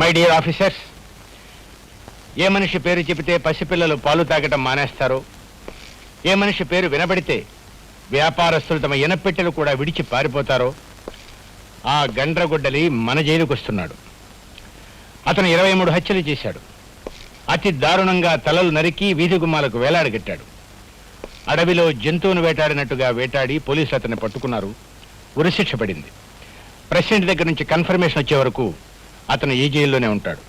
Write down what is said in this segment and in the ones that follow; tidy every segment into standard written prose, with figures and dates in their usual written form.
My dear officers, ఏ మనిషి పేరు చెబితే పసిపిల్లలు పాలు తాగటం మానేస్తారో, ఏ మనిషి పేరు వినబడితే వ్యాపారస్తులు తమ ఇనపెట్టెలు కూడా విడిచి పారిపోతారో ఆ గండ్రగొడ్డలి మన జైలుకు వస్తున్నాడు. అతను 23 హత్యలు చేశాడు. అతి దారుణంగా తలలు నరికి వీధి గుమ్మాలకు వేలాడగట్టాడు. అడవిలో జంతువును వేటాడినట్టుగా వేటాడి పోలీసులు అతన్ని పట్టుకున్నారు. ఉరిశిక్ష పడింది. ప్రెసిడెంట్ దగ్గర నుంచి కన్ఫర్మేషన్ వచ్చే వరకు అతను ఈ జైల్లోనే ఉంటాడు.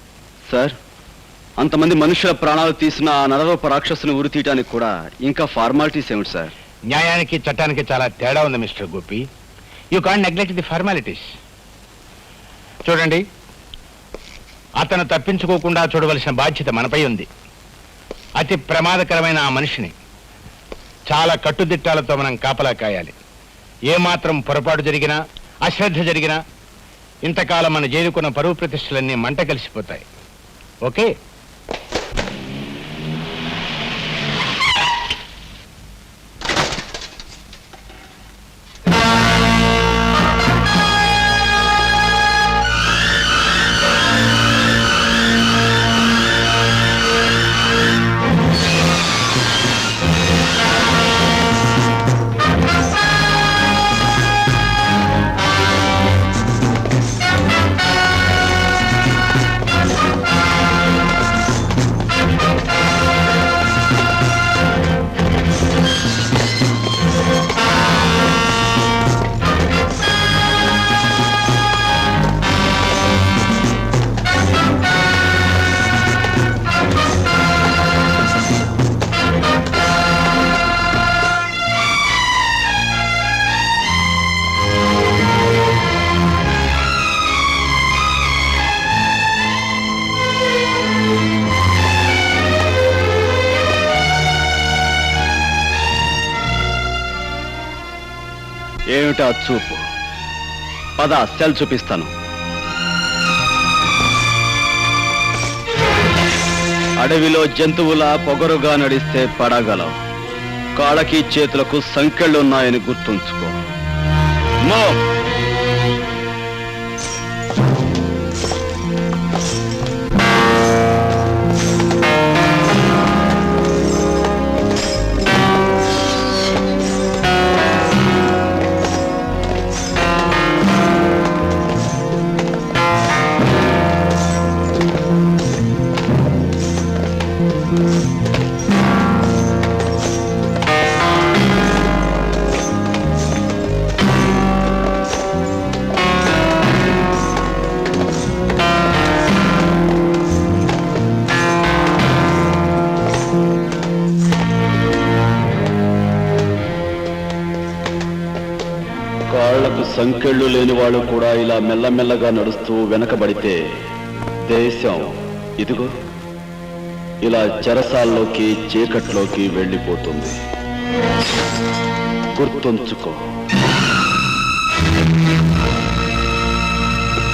సార్, అంతమంది మనుషుల ప్రాణాలు తీసిన ఆ నరరూప రాక్షసుని ఉరి తీయటానికి కూడా ఇంకా ఫార్మాలిటీస్ ఏమిటి సార్? న్యాయానికి చట్టానికి చాలా తేడా ఉంది mister Gopi. You can't neglect the formalities. చూడండి, అతను తప్పించుకోకుండా చూడవలసిన బాధ్యత మనపై ఉంది. అతి ప్రమాదకరమైన ఆ మనిషిని చాలా కట్టుదిట్టాలతో మనం కాపలా కాయాలి. ఏమాత్రం పొరపాటు జరిగినా, అశ్రద్ధ జరిగినా ఇంతకాలం మన జైలుకున్న పరువు ప్రతిష్టలన్నీ మంట కలిసిపోతాయి. ఓకే? ఏమిటా చూపు? పద, సెల్ చూపిస్తాను. అడవిలో జంతువుల పొగరుగా నడిస్తే పడగలవు. కాళ్ళకి చేతులకు సంకెళ్ళున్నాయని గుర్తుంచుకో. మో కాళ్లకు సంకెళ్ళు లేని వాళ్ళు కూడా ఇలా మెల్లమెల్లగా నడుస్తూ వెనకబడితే దేశం ఇదిగో ఇలా చెరసాల్లోకి, చీకట్లోకి వెళ్ళిపోతుంది. గుర్తుంచుకో.